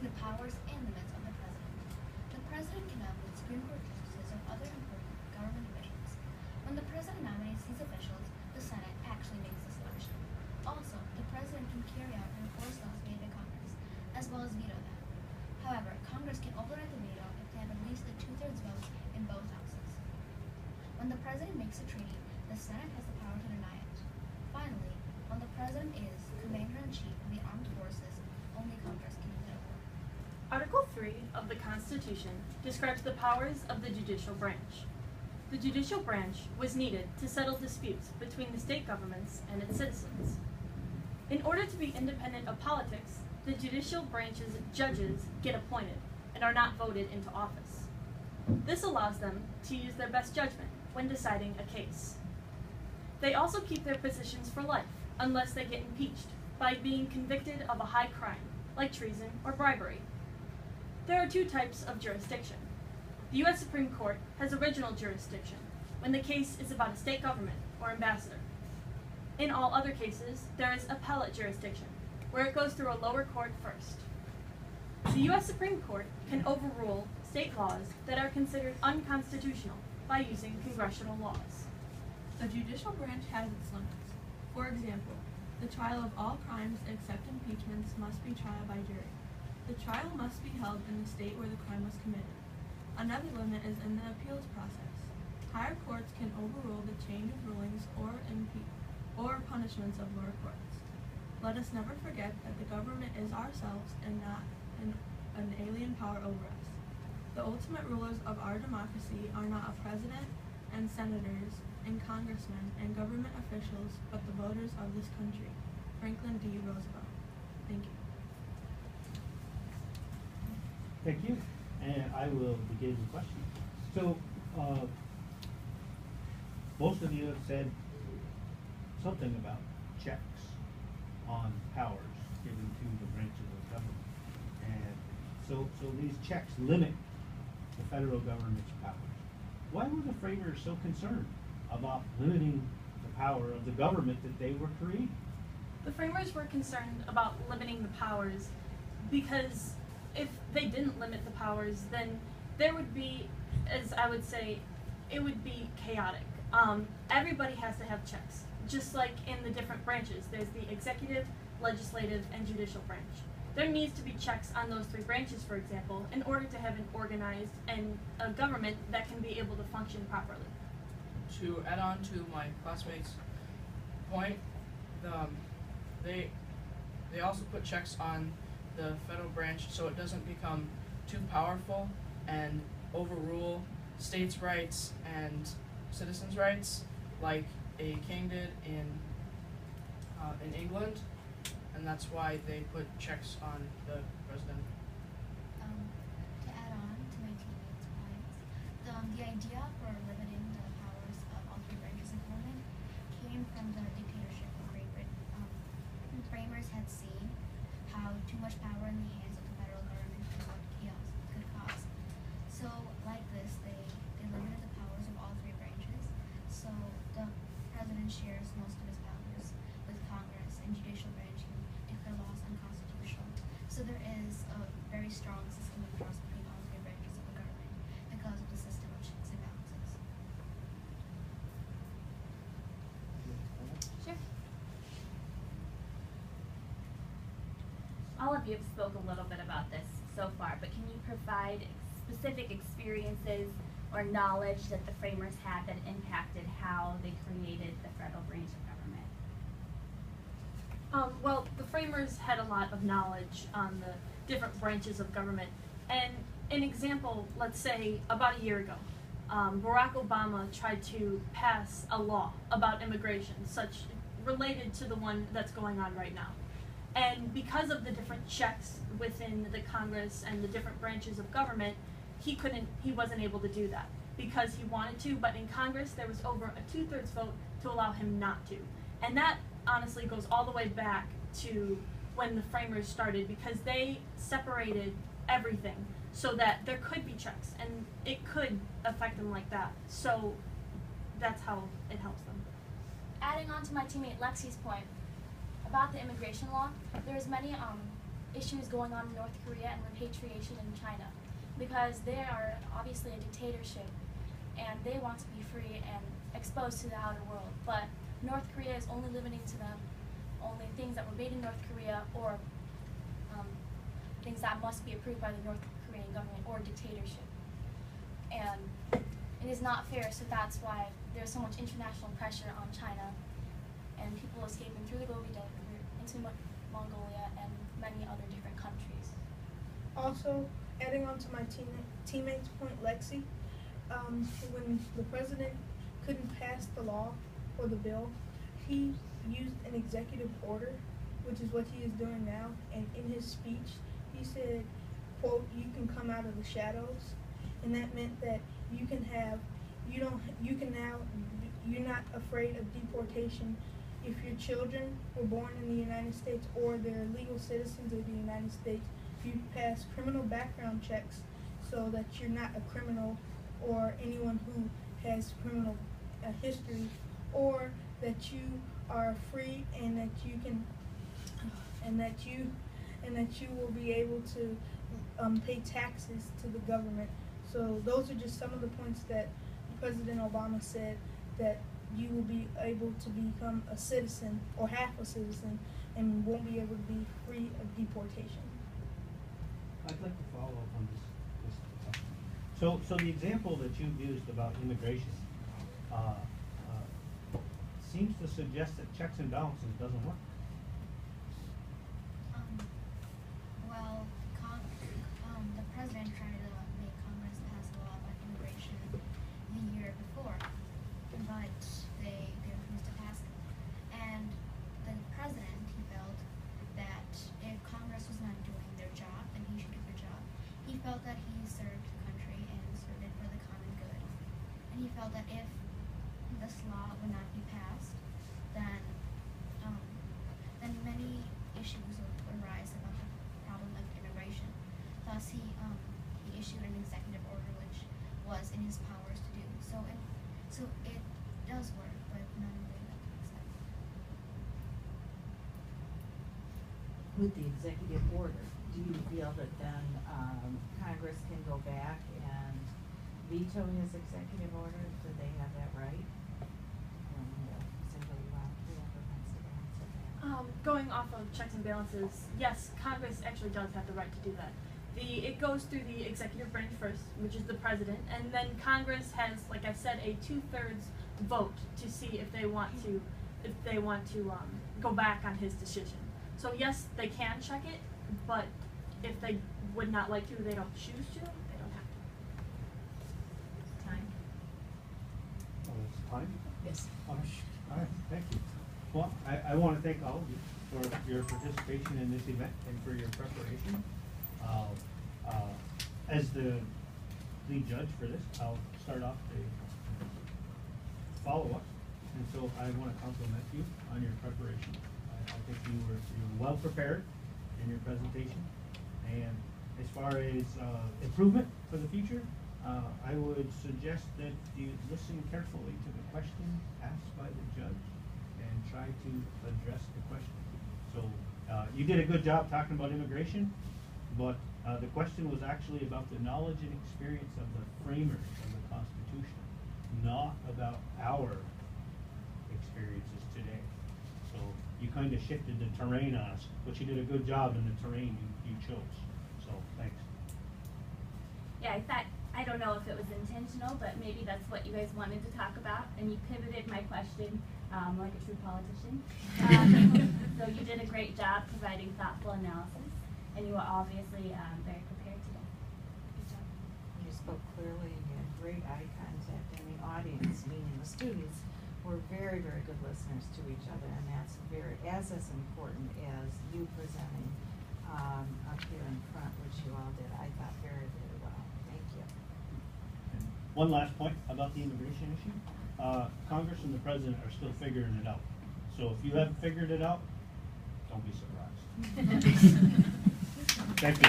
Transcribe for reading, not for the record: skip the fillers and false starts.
the powers and limits of the President. The President can nominate Supreme Court justices or other important government officials. When the President nominates these officials, the Senate actually makes the selection. Also, the President can carry out and enforce laws made by Congress, as well as veto them. However, Congress can override the veto if they have at least a two-thirds vote in both houses. When the President makes a treaty, the Senate has the power to deny it. Finally, when the President is Commander-in-Chief of the Armed Forces, only Congress can veto. Article 3 of the Constitution describes the powers of the judicial branch. The judicial branch was needed to settle disputes between the state governments and its citizens. In order to be independent of politics, the judicial branch's judges get appointed and are not voted into office. This allows them to use their best judgment when deciding a case. They also keep their positions for life unless they get impeached by being convicted of a high crime, like treason or bribery. There are two types of jurisdiction. The U.S. Supreme Court has original jurisdiction when the case is about a state government or ambassador. In all other cases, there is appellate jurisdiction, where it goes through a lower court first. The U.S. Supreme Court can overrule state laws that are considered unconstitutional by using congressional laws. The judicial branch has its limits. For example, the trial of all crimes except impeachments must be tried by jury. The trial must be held in the state where the crime was committed. Another limit is in the appeals process. Higher courts can overrule the change of rulings or punishments of lower courts. Let us never forget that the government is ourselves and not an alien power over us. The ultimate rulers of our democracy are not a president and senators and congressmen and government officials, but the voters of this country. Franklin D. Roosevelt. Thank you. Thank you. And I will begin the question. So, most of you have said something about checks on powers given to the branches of government. And so these checks limit the federal government's powers. Why were the framers so concerned about limiting the power of the government that they were creating? The framers were concerned about limiting the powers because if they didn't limit the powers, then there would be, as I would say, it would be chaotic. Everybody has to have checks, just like in the different branches. There's the executive, legislative, and judicial branch. There needs to be checks on those three branches, for example, in order to have an organized and a government that can be able to function properly. To add on to my classmates' point, they also put checks on the federal branch so it doesn't become too powerful and overrule states' rights and citizens' rights like a king did in England, and that's why they put checks on the president. To add on to my teammates' points, the idea for limiting the powers of all three branches of government came from the dictatorship of Great Britain. The framers had seen how too much power in the hands of the federal government and what chaos it could cause. So, like this, they limited the powers of all three branches. So the president shares most of his powers with Congress, and judicial branch can declare laws unconstitutional. So there is a very strong system of trust between all three branches of the government because of the system of checks and balances. Sure. All of you have spoke a little bit about this so far, but can you provide specific experiences or knowledge that the framers had that impacted how they created the federal branch of government? Well, the framers had a lot of knowledge on the different branches of government. And an example, let's say about a year ago, Barack Obama tried to pass a law about immigration, such related to the one that's going on right now. And because of the different checks within the Congress and the different branches of government, he wasn't able to do that because he wanted to, but in Congress there was over a 2/3 vote to allow him not to. And that honestly goes all the way back to when the framers started, because they separated everything so that there could be checks and it could affect them like that. So that's how it helps them. Adding on to my teammate Lexi's point about the immigration law, there's many issues going on in North Korea and repatriation in China, because they are obviously a dictatorship and they want to be free and exposed to the outer world. But North Korea is only limiting to them only things that were made in North Korea, or things that must be approved by the North Korean government or dictatorship. And it is not fair, so that's why there's so much international pressure on China and people escaping through the Gobi Desert into Mongolia and many other different countries. Also, adding on to my teammate's point, Lexi, when the president couldn't pass the law or the bill, he used an executive order, which is what he is doing now, and in his speech, he said, quote, "You can come out of the shadows," and that meant that you're not afraid of deportation if your children were born in the United States or they're legal citizens of the United States. You pass criminal background checks so that you're not a criminal or anyone who has criminal history, or that you are free and that you can and that you will be able to pay taxes to the government. So those are just some of the points that President Obama said, that you will be able to become a citizen or half a citizen and won't be able to be free of deportation. I'd like to follow up on this. So the example that you've used about immigration seems to suggest that checks and balances doesn't work. Well, the president tried to make Congress pass a law about immigration the year before, but they refused to pass it. And the president, he felt that if Congress was not doing their job, then he should do their job. He felt that he served the country and served it for the common good. And he felt that if this law would not be passed, then many issues would arise about the problem of immigration. Thus, he issued an executive order which was in his powers to do. So it does work, but not in the way that we expect. With the executive order, do you feel that then Congress can go back and veto his executive order? Do they have that right? Going off of checks and balances, yes, Congress actually does have the right to do that. It goes through the executive branch first, which is the president, and then Congress has, like I said, a 2/3 vote to see if they want to go back on his decision. So yes, they can check it, but if they would not like to, they don't choose to, they don't have to. Time? Oh, it's time? Yes. All right, thank you. Well, I want to thank all of you for your participation in this event and for your preparation. As the lead judge for this, I'll start off the follow-up. And so I want to compliment you on your preparation. I think you were well prepared in your presentation. And as far as improvement for the future, I would suggest that you listen carefully to the question asked by the judge and try to address the question. So you did a good job talking about immigration, but the question was actually about the knowledge and experience of the framers of the Constitution, not about our experiences today. So you kind of shifted the terrain on us, but you did a good job in the terrain you chose. So thanks. Yeah, I don't know if it was intentional, but maybe that's what you guys wanted to talk about, and you pivoted my question like a true politician. So you did a great job providing thoughtful analysis, and you were obviously very prepared today. Good job. You spoke clearly and you had great eye contact, and the audience, meaning the students, were very, very good listeners to each other, and that's as important as you presenting up here in front, which you all did. I thought very, very well. Thank you. And one last point about the immigration issue. Congress and the President are still figuring it out. So if you haven't figured it out, don't be surprised. Thank you.